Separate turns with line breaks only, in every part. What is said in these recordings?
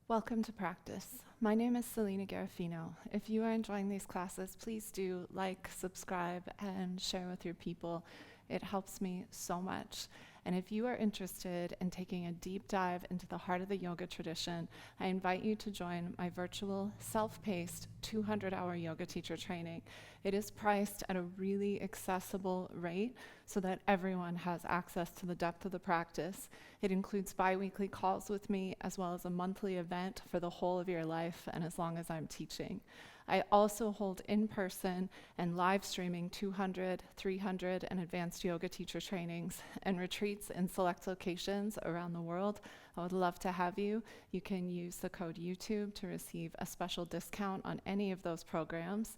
Welcome to practice. My name is Selena Garofino. If you are enjoying these classes, please do like, subscribe, and share with your people. It helps me so much. And if you are interested in taking a deep dive into the heart of the yoga tradition, I invite you to join my virtual, self-paced 200-hour yoga teacher training. It is priced at a really accessible rate so that everyone has access to the depth of the practice. It includes bi-weekly calls with me as well as a monthly event for the whole of your life and as long as I'm teaching. I also hold in-person and live streaming 200, 300, and advanced yoga teacher trainings and retreats in select locations around the world. I would love to have you. You can use the code YouTube to receive a special discount on any of those programs.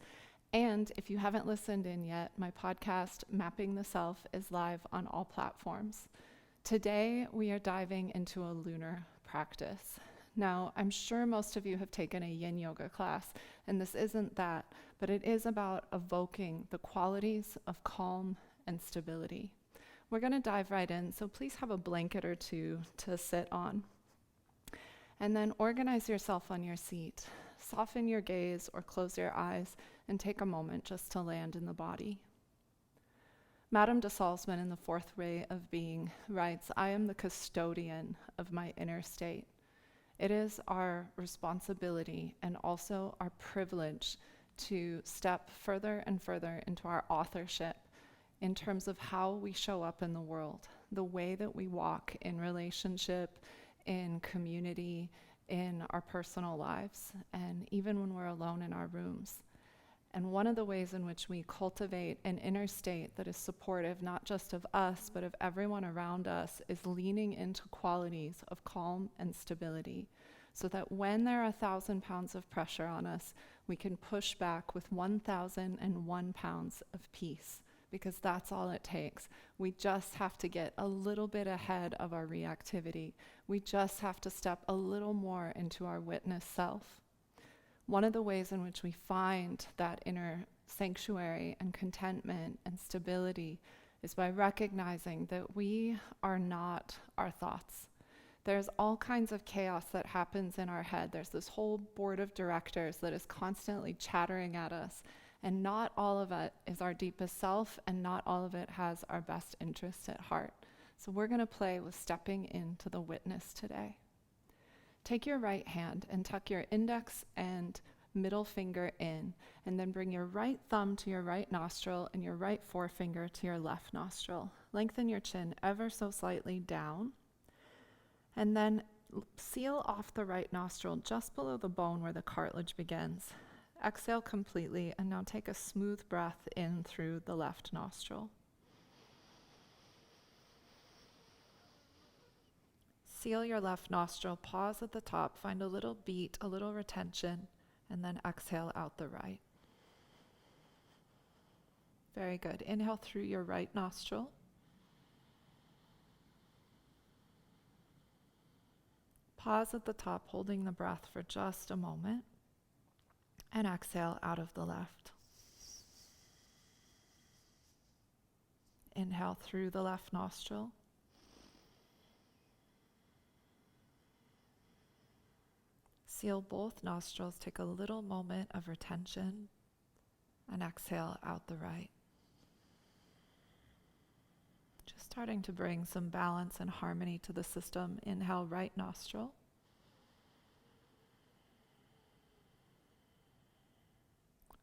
And if you haven't listened in yet, my podcast, Mapping the Self, is live on all platforms. Today, we are diving into a lunar practice. Now, I'm sure most of you have taken a yin yoga class, and this isn't that, but it is about evoking the qualities of calm and stability. We're going to dive right in, so please have a blanket or two to sit on. And then organize yourself on your seat. Soften your gaze or close your eyes and take a moment just to land in the body. Madame de Salzman in The Fourth Way of Being writes, "I am the custodian of my inner state." It is our responsibility and also our privilege to step further and further into our authorship in terms of how we show up in the world, the way that we walk in relationship, in community, in our personal lives, and even when we're alone in our rooms. And one of the ways in which we cultivate an inner state that is supportive not just of us, but of everyone around us, is leaning into qualities of calm and stability, so that when there are 1,000 pounds of pressure on us, we can push back with 1,001 pounds of peace, because that's all it takes. We just have to get a little bit ahead of our reactivity. We just have to step a little more into our witness self. One of the ways in which we find that inner sanctuary and contentment and stability is by recognizing that we are not our thoughts. There's all kinds of chaos that happens in our head. There's this whole board of directors that is constantly chattering at us, and not all of it is our deepest self, and not all of it has our best interests at heart. So we're going to play with stepping into the witness today. Take your right hand and tuck your index and middle finger in, and then bring your right thumb to your right nostril and your right forefinger to your left nostril. Lengthen your chin ever so slightly down, and then seal off the right nostril just below the bone where the cartilage begins. Exhale completely, and now take a smooth breath in through the left nostril. Seal your left nostril, pause at the top, find a little beat, a little retention, and then exhale out the right. Very good. Inhale through your right nostril. Pause at the top, holding the breath for just a moment, and exhale out of the left. Inhale through the left nostril. Seal both nostrils, take a little moment of retention, and exhale out the right. Just starting to bring some balance and harmony to the system. Inhale, right nostril.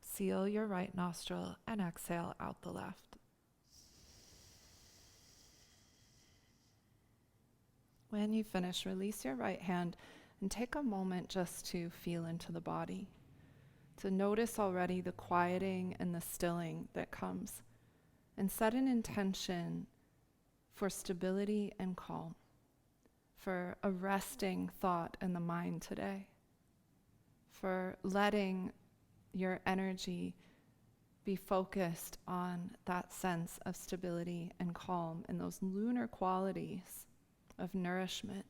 Seal your right nostril and exhale out the left. When you finish, release your right hand and take a moment just to feel into the body, to notice already the quieting and the stilling that comes, and set an intention for stability and calm, for a resting thought in the mind today, for letting your energy be focused on that sense of stability and calm and those lunar qualities of nourishment.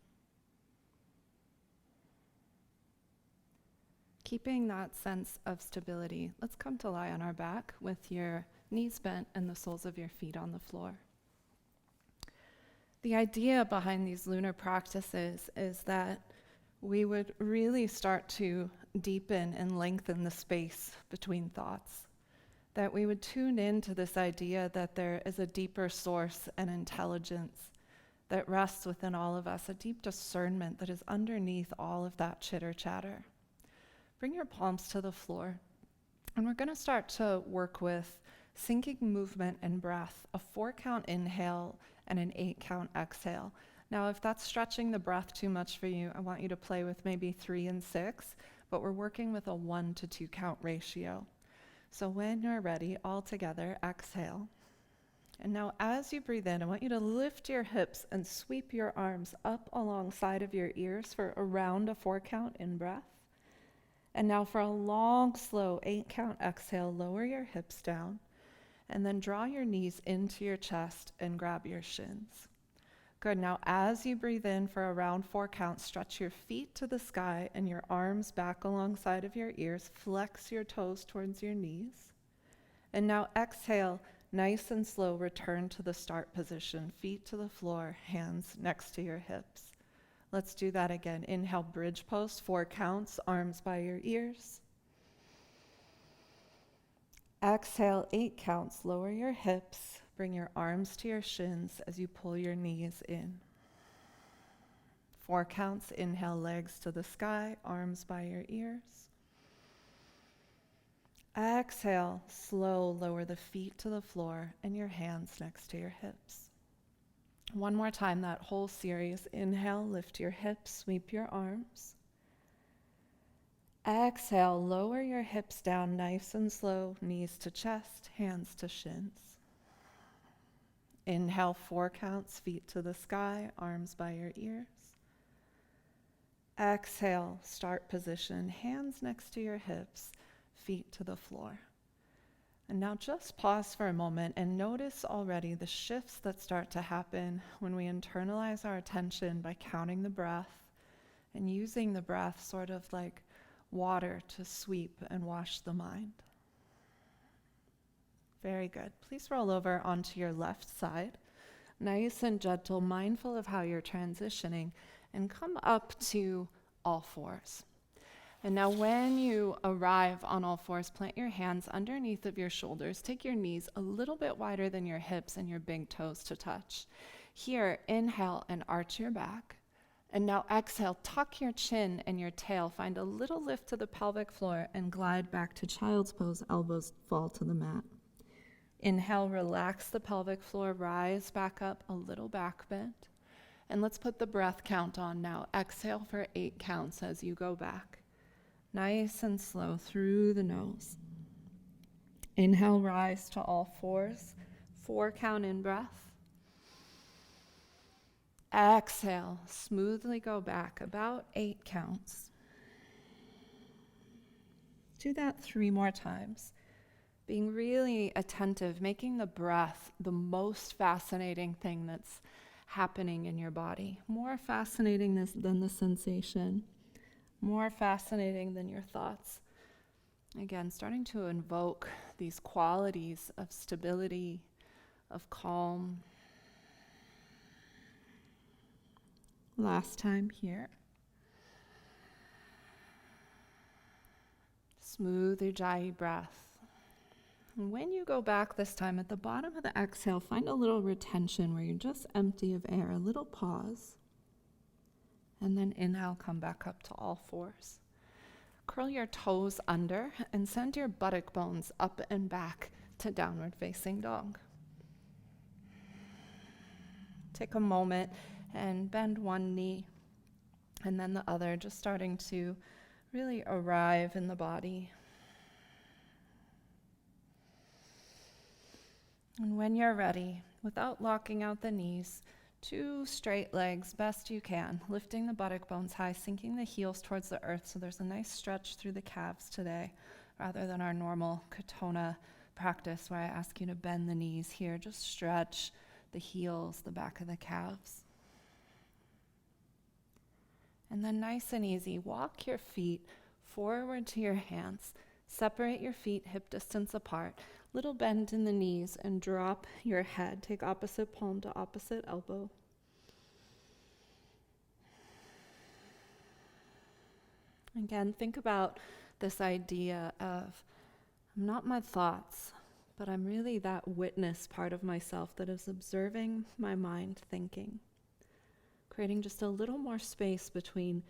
Keeping that sense of stability, let's come to lie on our back with your knees bent and the soles of your feet on the floor. The idea behind these lunar practices is that we would really start to deepen and lengthen the space between thoughts. That we would tune into this idea that there is a deeper source and intelligence that rests within all of us, a deep discernment that is underneath all of that chitter-chatter. Bring your palms to the floor, and we're going to start to work with syncing movement and breath, a 4-count inhale and an 8-count exhale. Now, if that's stretching the breath too much for you, I want you to play with maybe 3 and 6, but we're working with a 1 to 2 count ratio. So when you're ready, all together, exhale. And now as you breathe in, I want you to lift your hips and sweep your arms up alongside of your ears for around a 4-count in-breath. And now for a long, slow 8-count exhale, lower your hips down, and then draw your knees into your chest and grab your shins. Good. Now as you breathe in for around 4 counts, stretch your feet to the sky and your arms back alongside of your ears. Flex your toes towards your knees. And now exhale, nice and slow, return to the start position. Feet to the floor, hands next to your hips. Let's do that again. Inhale, bridge pose, 4 counts, arms by your ears. Exhale, 8 counts, lower your hips. Bring your arms to your shins as you pull your knees in. 4 counts, inhale, legs to the sky, arms by your ears. Exhale, slow, lower the feet to the floor and your hands next to your hips. One more time, that whole series. Inhale, lift your hips, sweep your arms. Exhale, lower your hips down nice and slow, knees to chest, hands to shins. Inhale, 4 counts, feet to the sky, arms by your ears. Exhale, start position, hands next to your hips, feet to the floor. And now just pause for a moment and notice already the shifts that start to happen when we internalize our attention by counting the breath and using the breath sort of like water to sweep and wash the mind. Very good. Please roll over onto your left side, nice and gentle, mindful of how you're transitioning, and come up to all fours. And now when you arrive on all fours, plant your hands underneath of your shoulders. Take your knees a little bit wider than your hips and your big toes to touch. Here, inhale and arch your back. And now exhale, tuck your chin and your tail. Find a little lift to the pelvic floor and glide back to child's pose. Elbows fall to the mat. Inhale, relax the pelvic floor, rise back up, a little back bend. And let's put the breath count on now. Exhale for 8 counts as you go back. Nice and slow through the nose. Inhale, rise to all fours. 4 count in breath. Exhale, smoothly go back, about 8 counts. Do that 3 more times. Being really attentive, making the breath the most fascinating thing that's happening in your body. More fascinating than the sensation. More fascinating than your thoughts. Again, starting to invoke these qualities of stability, of calm. Last time here. Smooth Ujjayi breath. And when you go back this time, at the bottom of the exhale, find a little retention where you're just empty of air, a little pause. And then inhale, come back up to all fours. Curl your toes under and send your buttock bones up and back to downward facing dog. Take a moment and bend one knee and then the other, just starting to really arrive in the body. And when you're ready, without locking out the knees, 2 straight legs, best you can, lifting the buttock bones high, sinking the heels towards the earth so there's a nice stretch through the calves today, rather than our normal Katona practice where I ask you to bend the knees. Here, just stretch the heels, the back of the calves. And then nice and easy, walk your feet forward to your hands. Separate your feet hip distance apart. Little bend in the knees and drop your head. Take opposite palm to opposite elbow. Again, think about this idea of I'm not my thoughts, but I'm really that witness part of myself that is observing my mind thinking, creating just a little more space between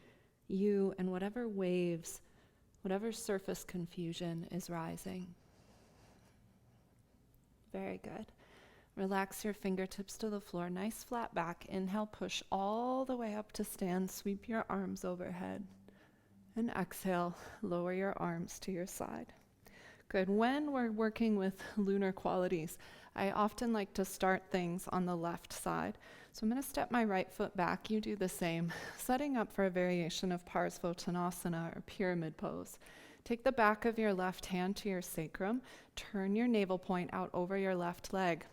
you and whatever waves, whatever surface confusion is rising. Very good. Relax your fingertips to the floor, nice flat back. Inhale, push all the way up to stand, sweep your arms overhead. And exhale, lower your arms to your side. Good. When we're working with lunar qualities, I often like to start things on the left side. So I'm going to step my right foot back. You do the same, setting up for a variation of Parsvottanasana or pyramid pose. Take the back of your left hand to your sacrum, turn your navel point out over your left leg,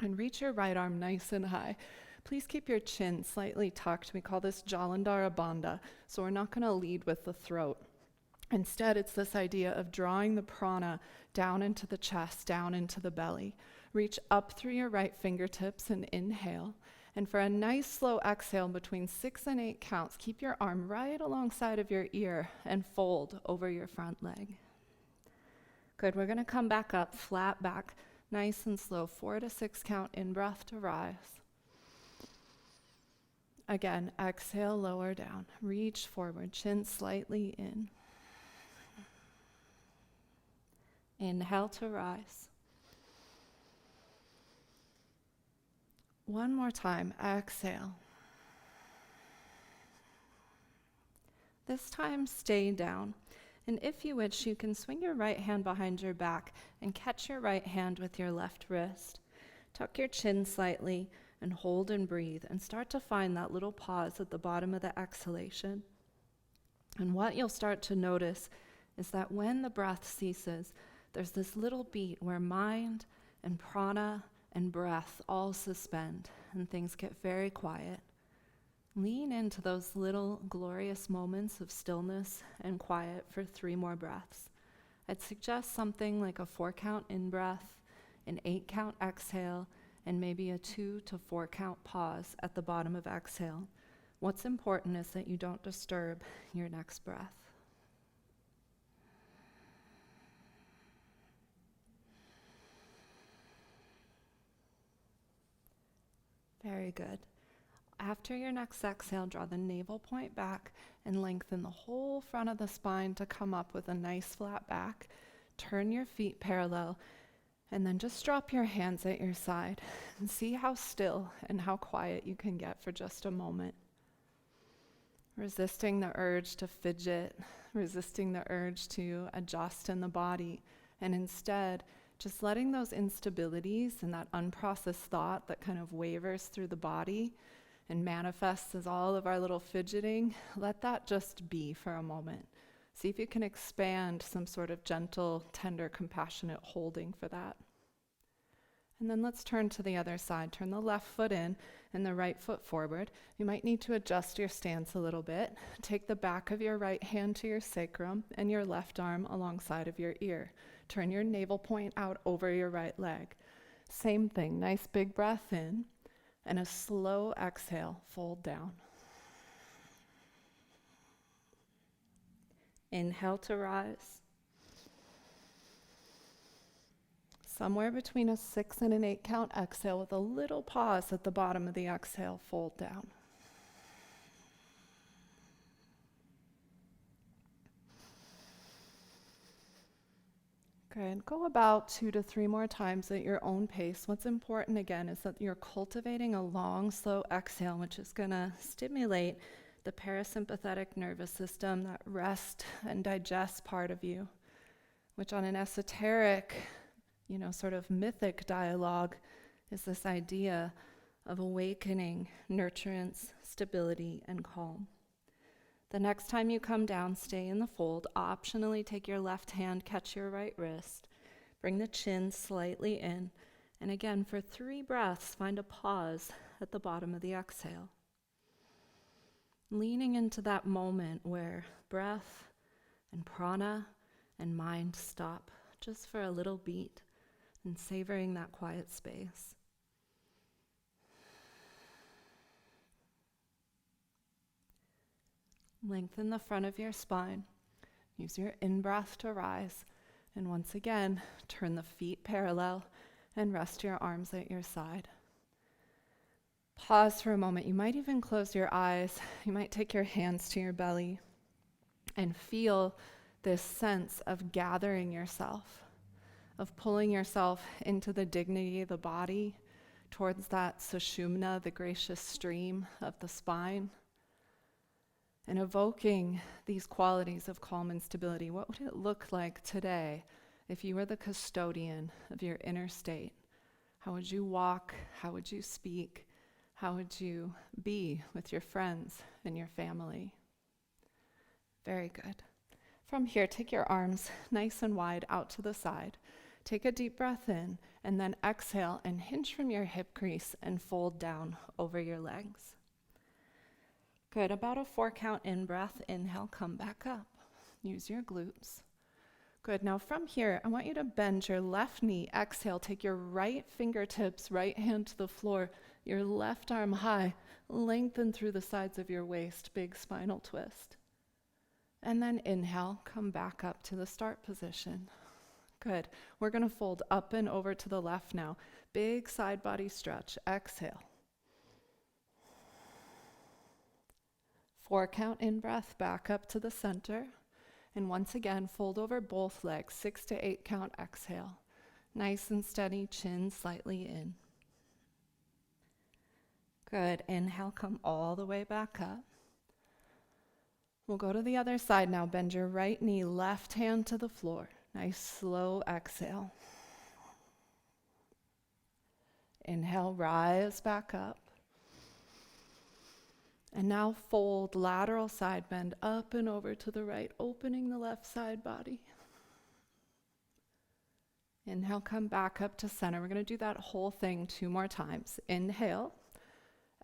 and reach your right arm nice and high. Please keep your chin slightly tucked. We call this Jalandhara Bandha, so we're not going to lead with the throat. Instead, it's this idea of drawing the prana down into the chest, down into the belly. Reach up through your right fingertips and inhale. And for a nice slow exhale between 6 and 8 counts, keep your arm right alongside of your ear and fold over your front leg. Good. We're going to come back up, flat back, nice and slow. 4 to 6 count in breath to rise. Again, exhale, lower down. Reach forward, chin slightly in. Inhale to rise. One more time, exhale. This time, stay down. And if you wish, you can swing your right hand behind your back and catch your right hand with your left wrist. Tuck your chin slightly and hold and breathe and start to find that little pause at the bottom of the exhalation. And what you'll start to notice is that when the breath ceases, there's this little beat where mind and prana and breath all suspend and things get very quiet. Lean into those little glorious moments of stillness and quiet for 3 more breaths. I'd suggest something like a 4 count in breath, an 8 count exhale, and maybe a 2 to 4 count pause at the bottom of exhale. What's important is that you don't disturb your next breath. Very good. After your next exhale, draw the navel point back and lengthen the whole front of the spine to come up with a nice flat back. Turn your feet parallel, and then just drop your hands at your side and see how still and how quiet you can get for just a moment. Resisting the urge to fidget, resisting the urge to adjust in the body, and instead just letting those instabilities and that unprocessed thought that kind of wavers through the body and manifests as all of our little fidgeting, let that just be for a moment. See if you can expand some sort of gentle, tender, compassionate holding for that. And then let's turn to the other side. Turn the left foot in and the right foot forward. You might need to adjust your stance a little bit. Take the back of your right hand to your sacrum and your left arm alongside of your ear. Turn your navel point out over your right leg. Same thing, nice big breath in and a slow exhale, fold down. Inhale to rise. Somewhere between a 6 and an 8 count exhale with a little pause at the bottom of the exhale, fold down. Good. Go about 2 to 3 more times at your own pace. What's important again is that you're cultivating a long, slow exhale, which is going to stimulate the parasympathetic nervous system, that rest and digest part of you, which on an esoteric, sort of mythic dialogue is this idea of awakening, nurturance, stability, and calm. The next time you come down, stay in the fold. Optionally, take your left hand, catch your right wrist. Bring the chin slightly in. And again, for 3 breaths, find a pause at the bottom of the exhale. Leaning into that moment where breath and prana and mind stop just for a little beat and savoring that quiet space. Lengthen the front of your spine. Use your in-breath to rise. And once again, turn the feet parallel and rest your arms at your side. Pause for a moment. You might even close your eyes. You might take your hands to your belly and feel this sense of gathering yourself, of pulling yourself into the dignity of the body, towards that sushumna, the gracious stream of the spine, and evoking these qualities of calm and stability. What would it look like today if you were the custodian of your inner state? How would you walk? How would you speak? How would you be with your friends and your family? Very good. From here, take your arms nice and wide out to the side. Take a deep breath in, and then exhale and hinge from your hip crease and fold down over your legs. Good, about a 4-count in-breath. Inhale, come back up. Use your glutes. Good, now from here, I want you to bend your left knee. Exhale, take your right fingertips, right hand to the floor, your left arm high. Lengthen through the sides of your waist, big spinal twist. And then inhale, come back up to the start position. Good. We're going to fold up and over to the left now. Big side body stretch. Exhale. 4-count in-breath, back up to the center. And once again, fold over both legs. 6 to 8-count exhale. Nice and steady, chin slightly in. Good. Inhale, come all the way back up. We'll go to the other side now. Bend your right knee, left hand to the floor. Nice slow exhale. Inhale, rise back up. And now fold, lateral side bend up and over to the right, opening the left side body. Inhale, come back up to center. We're going to do that whole thing 2 more times. Inhale,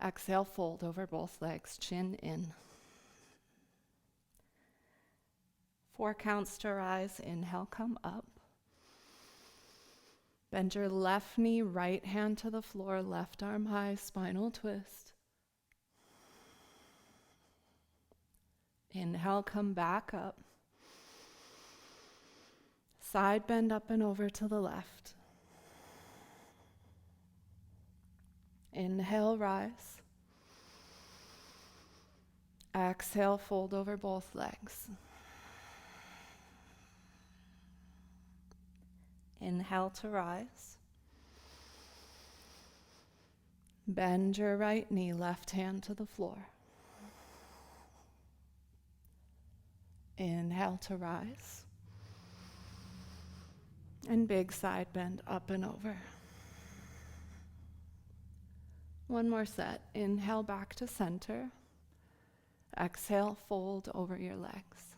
exhale, fold over both legs, chin in. 4 counts to rise. Inhale, come up. Bend your left knee, right hand to the floor, left arm high, spinal twist. Inhale, come back up. Side bend up and over to the left. Inhale, rise. Exhale, fold over both legs. Inhale to rise. Bend your right knee, left hand to the floor. Inhale to rise. And big side bend up and over. 1 more set. Inhale back to center. Exhale, fold over your legs.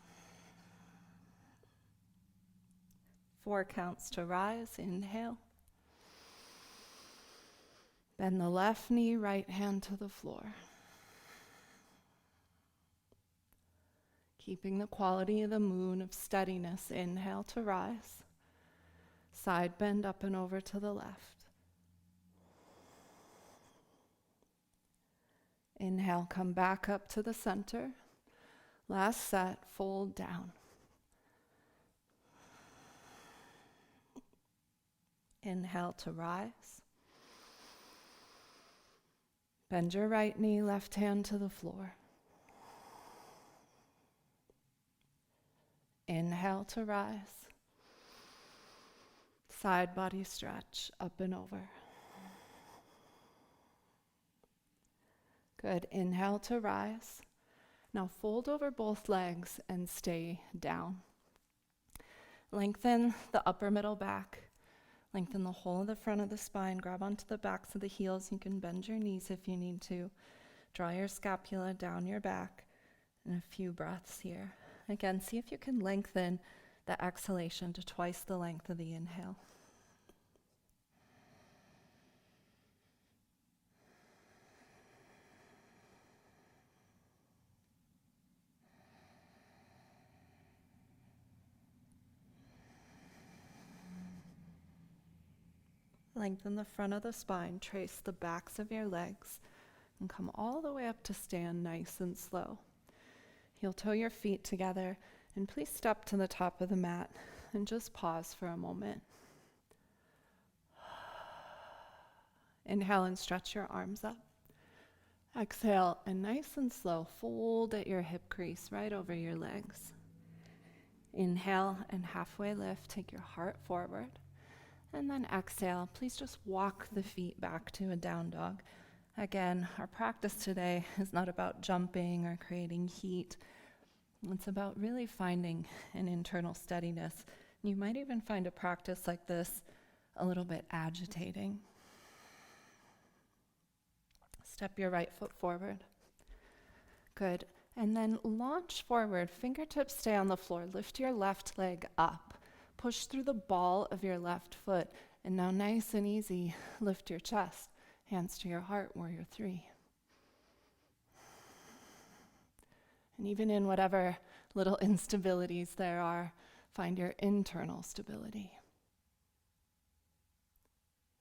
4 counts to rise. Inhale. Bend the left knee, right hand to the floor. Keeping the quality of the moon of steadiness. Inhale to rise. Side bend up and over to the left. Inhale, come back up to the center. Last set, fold down. Inhale to rise. Bend your right knee, left hand to the floor. Inhale to rise. Side body stretch up and over. Good. Inhale to rise. Now fold over both legs and stay down. Lengthen the upper middle back. Lengthen the whole of the front of the spine. Grab onto the backs of the heels. You can bend your knees if you need to. Draw your scapula down your back. And a few breaths here. Again, see if you can lengthen the exhalation to twice the length of the inhale. Lengthen the front of the spine, trace the backs of your legs, and come all the way up to stand nice and slow. You'll toe your feet together, and please step to the top of the mat and just pause for a moment. Inhale and stretch your arms up. Exhale and nice and slow, fold at your hip crease right over your legs. Inhale and halfway lift, take your heart forward. And then exhale, please just walk the feet back to a down dog. Again, our practice today is not about jumping or creating heat. It's about really finding an internal steadiness. You might even find a practice like this a little bit agitating. Step your right foot forward. Good. And then launch forward. Fingertips stay on the floor. Lift your left leg up. Push through the ball of your left foot. And now nice and easy, lift your chest. Hands to your heart, warrior three. And even in whatever little instabilities there are, find your internal stability.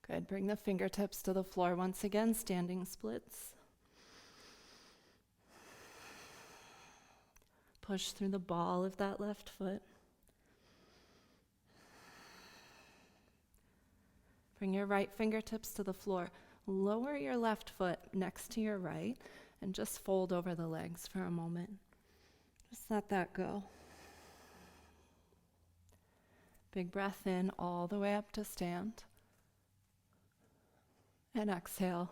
Good. Bring the fingertips to the floor once again, standing splits. Push through the ball of that left foot. Bring your right fingertips to the floor. Lower your left foot next to your right and just fold over the legs for a moment. Just let that go. Big breath in all the way up to stand. And exhale,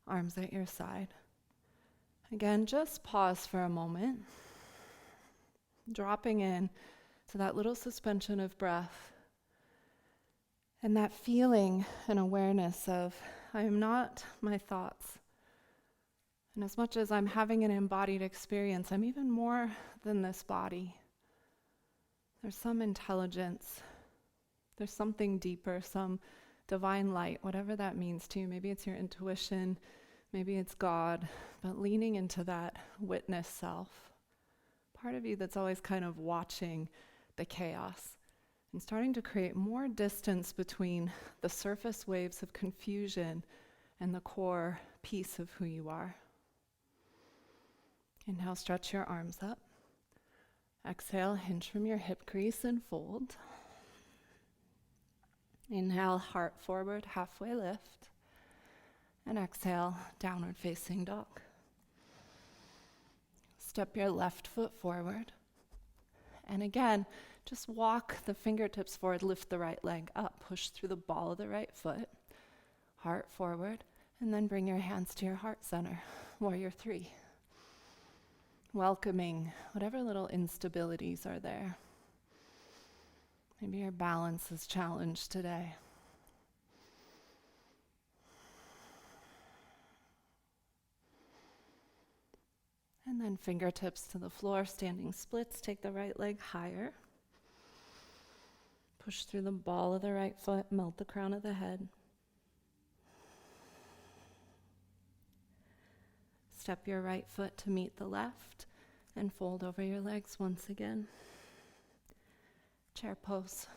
arms at your side. Again, just pause for a moment. Dropping in to that little suspension of breath. And that feeling and awareness of, I am not my thoughts. And as much as I'm having an embodied experience, I'm even more than this body. There's some intelligence. There's something deeper, some divine light, whatever that means to you. Maybe it's your intuition, maybe it's God, but leaning into that witness self. Part of you that's always kind of watching the chaos and starting to create more distance between the surface waves of confusion and the core piece of who you are. Inhale, stretch your arms up. Exhale, hinge from your hip crease and fold. Inhale, heart forward, halfway lift. And exhale, downward facing dog. Step your left foot forward. And again, just walk the fingertips forward, lift the right leg up, push through the ball of the right foot, heart forward, and then bring your hands to your heart center, warrior three. Welcoming whatever little instabilities are there. Maybe your balance is challenged today. And then fingertips to the floor, standing splits, take the right leg higher. Push through the ball of the right foot, melt the crown of the head. Step your right foot to meet the left and fold over your legs once again. Chair pose.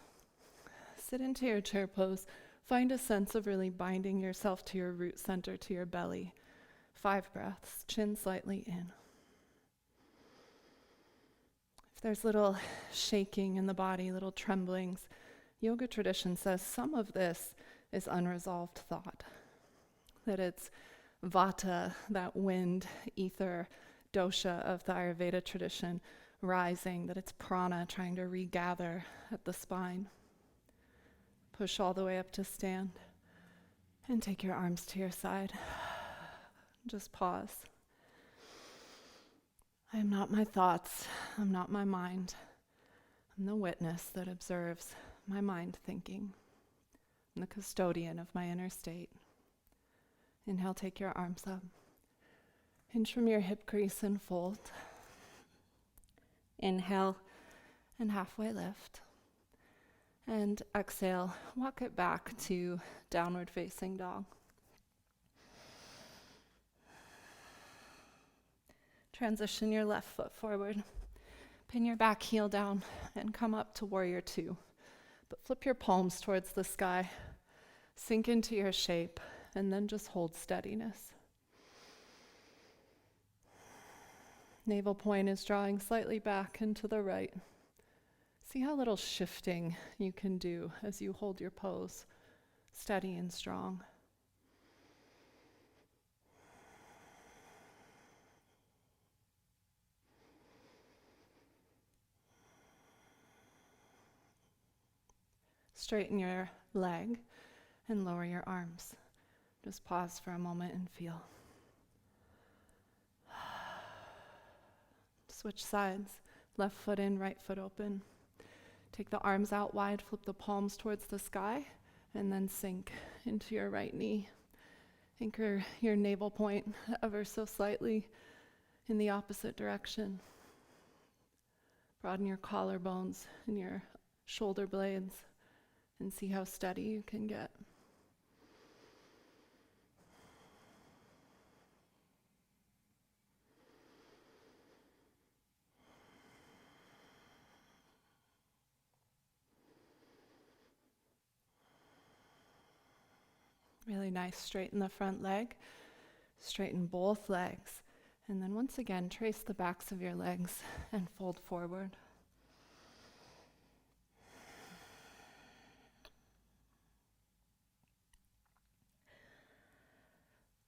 Sit into your chair pose. Find a sense of really binding yourself to your root center, to your belly. 5 breaths, chin slightly in. If there's little shaking in the body, little tremblings, yoga tradition says some of this is unresolved thought. That it's vata, that wind, ether, dosha of the Ayurveda tradition, rising, that it's prana trying to regather at the spine. Push all the way up to stand and take your arms to your side. Just pause. I am not my thoughts. I'm not my mind. I'm the witness that observes my mind thinking. I'm the custodian of my inner state. Inhale, take your arms up. Hinge from your hip crease and fold. Inhale and halfway lift. And exhale, walk it back to downward facing dog. Transition your left foot forward. Pin your back heel down and come up to warrior two. But flip your palms towards the sky. Sink into your shape and then just hold steadiness. Navel point is drawing slightly back and to the right. See how little shifting you can do as you hold your pose steady and strong. Straighten your leg and lower your arms. Just pause for a moment and feel. Switch sides. Left foot in, right foot open. Take the arms out wide, flip the palms towards the sky, and then sink into your right knee. Anchor your navel point ever so slightly in the opposite direction. Broaden your collarbones and your shoulder blades and see how steady you can get. Really nice. Straighten the front leg, straighten both legs, and then once again trace the backs of your legs and fold forward.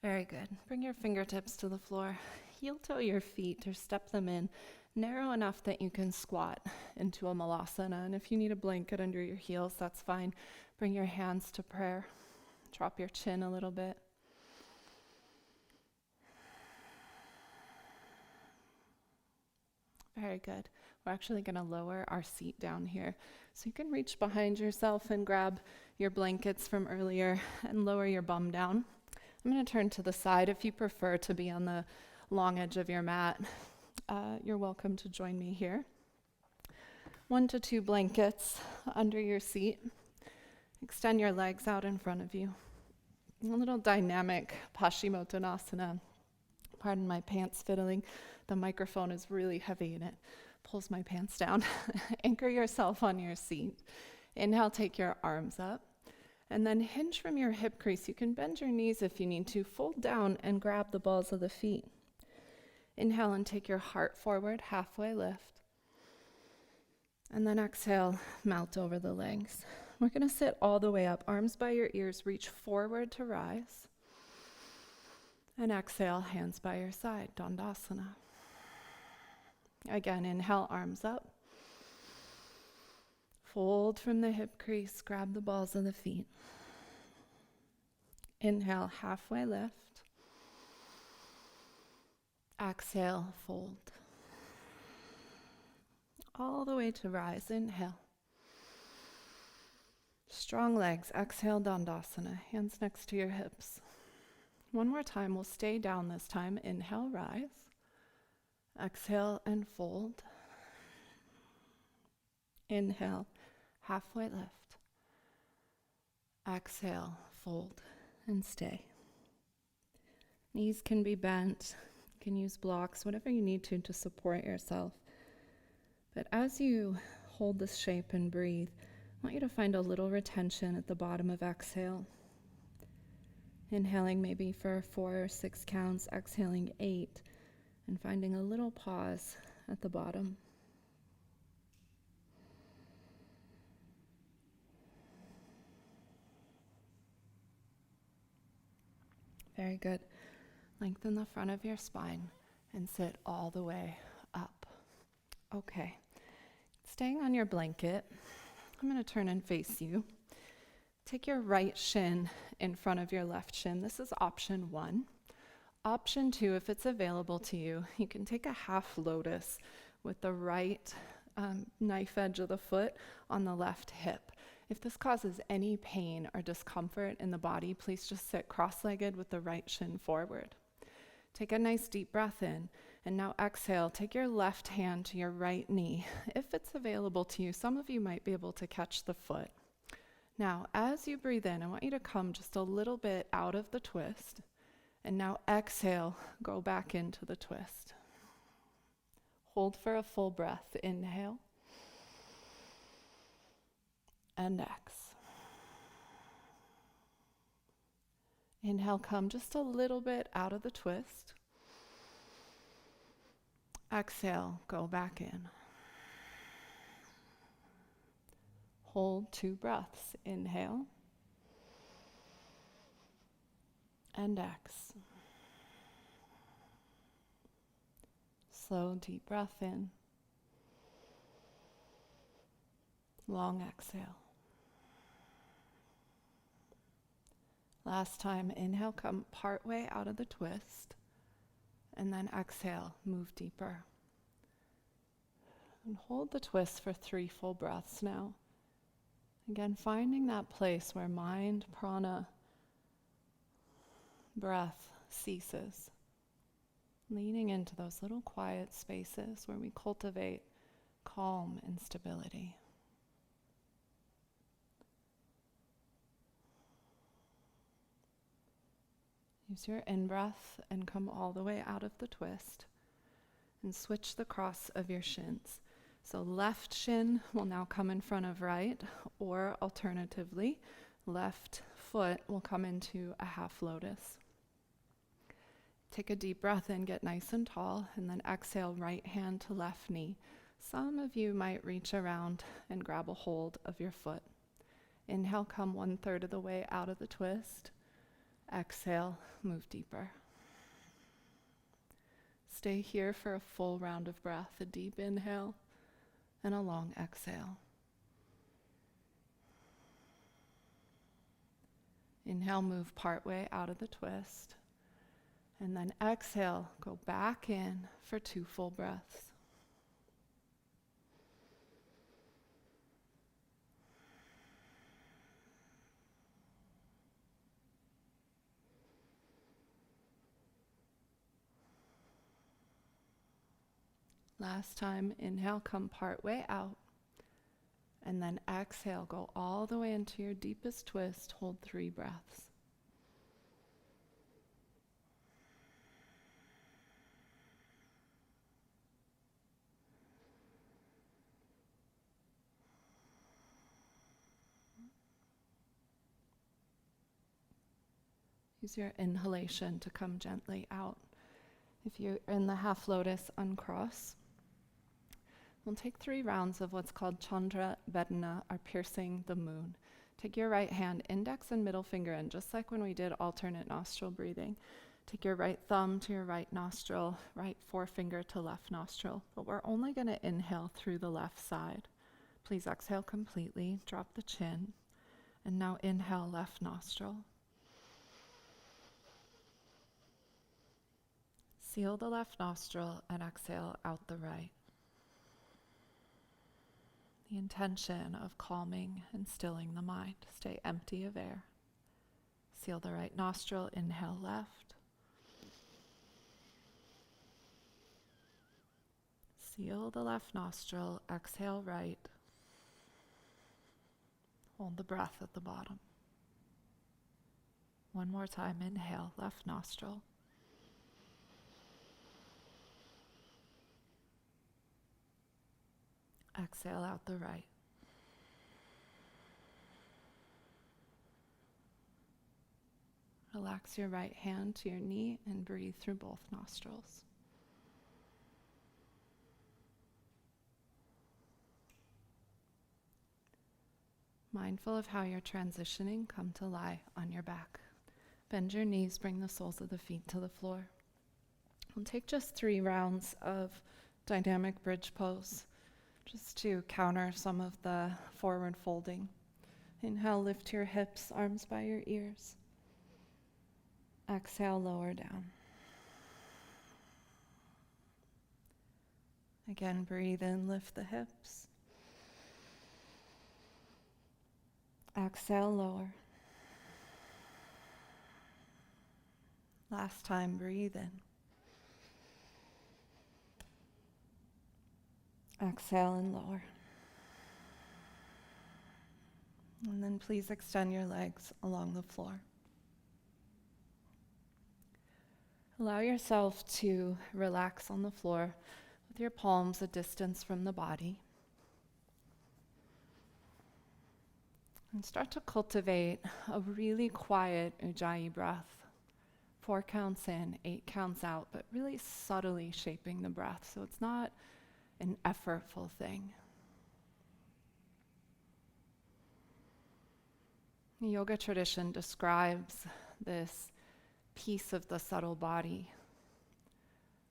Very good. Bring your fingertips to the floor. Heel toe your feet or step them in narrow enough that you can squat into a malasana. And if you need a blanket under your heels, that's fine. Bring your hands to prayer. Drop your chin a little bit. Very good. We're actually going to lower our seat down here. So you can reach behind yourself and grab your blankets from earlier and lower your bum down. I'm going to turn to the side. If you prefer to be on the long edge of your mat, you're welcome to join me here. 1 to 2 blankets under your seat. Extend your legs out in front of you. A little dynamic Paschimottanasana. Pardon my pants fiddling. The microphone is really heavy and it pulls my pants down. Anchor yourself on your seat. Inhale, take your arms up. And then hinge from your hip crease. You can bend your knees if you need to. Fold down and grab the balls of the feet. Inhale and take your heart forward, halfway lift. And then exhale, melt over the legs. We're going to sit all the way up. Arms by your ears, reach forward to rise. And exhale, hands by your side, Dandasana. Again, inhale, arms up. Fold from the hip crease, grab the balls of the feet. Inhale, halfway lift. Exhale, fold. All the way to rise, inhale. Strong legs, exhale, Dandasana, hands next to your hips. One more time, we'll stay down this time. Inhale, rise. Exhale and fold. Inhale, halfway lift. Exhale, fold, and stay. Knees can be bent. You can use blocks, whatever you need to support yourself. But as you hold this shape and breathe, I want you to find a little retention at the bottom of exhale. Inhaling maybe for 4 or 6 counts, exhaling 8, and finding a little pause at the bottom. Very good. Lengthen the front of your spine and sit all the way up. Okay. Staying on your blanket, I'm going to turn and face you. Take your right shin in front of your left shin. This is option 1. Option 2, if it's available to you, you can take a half lotus with the right knife edge of the foot on the left hip. If this causes any pain or discomfort in the body, please just sit cross-legged with the right shin forward. Take a nice deep breath in, and now exhale. Take your left hand to your right knee. If it's available to you, some of you might be able to catch the foot. Now, as you breathe in, I want you to come just a little bit out of the twist, and now exhale, go back into the twist. Hold for a full breath. Inhale. And exhale. Inhale, come just a little bit out of the twist. Exhale, go back in. Hold 2 breaths. Inhale and exhale. Slow, deep breath in. Long exhale. Last time, inhale, come part way out of the twist. And then exhale, move deeper. And hold the twist for 3 full breaths now. Again, finding that place where mind, prana, breath ceases. Leaning into those little quiet spaces where we cultivate calm and stability. Use your in-breath and come all the way out of the twist and switch the cross of your shins. So left shin will now come in front of right, or alternatively, left foot will come into a half lotus. Take a deep breath in, get nice and tall, and then exhale, right hand to left knee. Some of you might reach around and grab a hold of your foot. Inhale, come 1/3 of the way out of the twist. Exhale, move deeper. Stay here for a full round of breath, a deep inhale and a long exhale. Inhale, move partway out of the twist. And then exhale, go back in for 2 full breaths. Last time, inhale, come part way out. And then exhale, go all the way into your deepest twist, hold 3 breaths. Use your inhalation to come gently out. If you're in the half lotus, uncross. We'll take 3 rounds of what's called Chandra Vedana, or piercing the moon. Take your right hand, index and middle finger in, just like when we did alternate nostril breathing. Take your right thumb to your right nostril, right forefinger to left nostril. But we're only going to inhale through the left side. Please exhale completely, drop the chin. And now inhale left nostril. Seal the left nostril and exhale out the right. The intention of calming and stilling the mind. Stay empty of air. Seal the right nostril, inhale left. Seal the left nostril, exhale right. Hold the breath at the bottom. One more time, inhale, left nostril. Exhale out the right. Relax your right hand to your knee and breathe through both nostrils. Mindful of how you're transitioning, come to lie on your back. Bend your knees, bring the soles of the feet to the floor. We'll take just 3 rounds of dynamic bridge pose, just to counter some of the forward folding. Inhale, lift your hips, arms by your ears. Exhale, lower down. Again, breathe in, lift the hips. Exhale, lower. Last time, breathe in. Exhale and lower. And then please extend your legs along the floor. Allow yourself to relax on the floor with your palms a distance from the body. And start to cultivate a really quiet Ujjayi breath 4 counts in, 8 counts out, but really subtly shaping the breath. So it's not an effortful thing. The yoga tradition describes this piece of the subtle body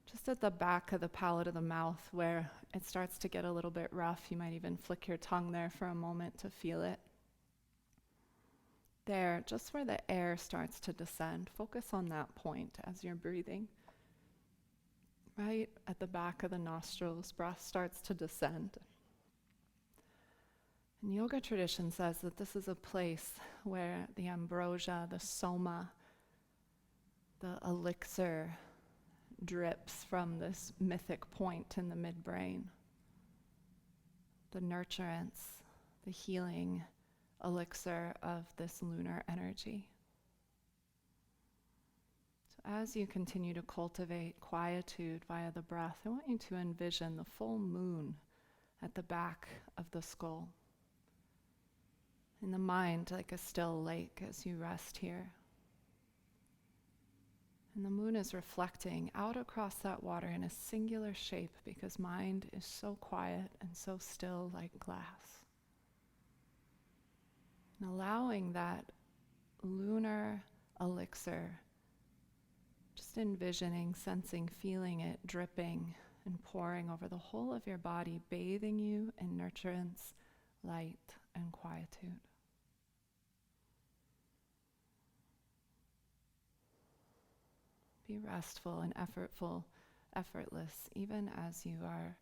just at the back of the palate of the mouth where it starts to get a little bit rough. You might even flick your tongue there for a moment to feel it. There, just where the air starts to descend, focus on that point as you're breathing. Right at the back of the nostrils, breath starts to descend. And yoga tradition says that this is a place where the ambrosia, the soma, the elixir drips from this mythic point in the midbrain. The nurturance, the healing elixir of this lunar energy. So as you continue to cultivate quietude via the breath, I want you to envision the full moon at the back of the skull. In the mind, like a still lake as you rest here. And the moon is reflecting out across that water in a singular shape because mind is so quiet and so still like glass. And allowing that lunar elixir, just envisioning, sensing, feeling it dripping and pouring over the whole of your body, bathing you in nurturance, light, and quietude. Be restful and effortless, even as you are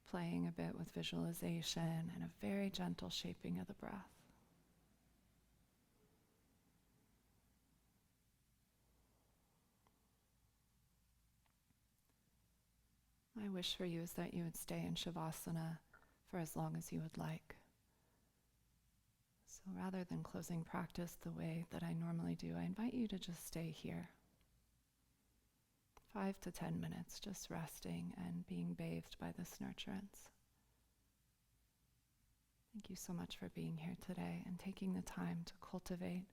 playing a bit with visualization and a very gentle shaping of the breath. My wish for you is that you would stay in Shavasana for as long as you would like. So rather than closing practice the way that I normally do, I invite you to just stay here. 5 to 10 minutes, just resting and being bathed by this nurturance. Thank you so much for being here today and taking the time to cultivate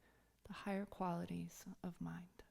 the higher qualities of mind.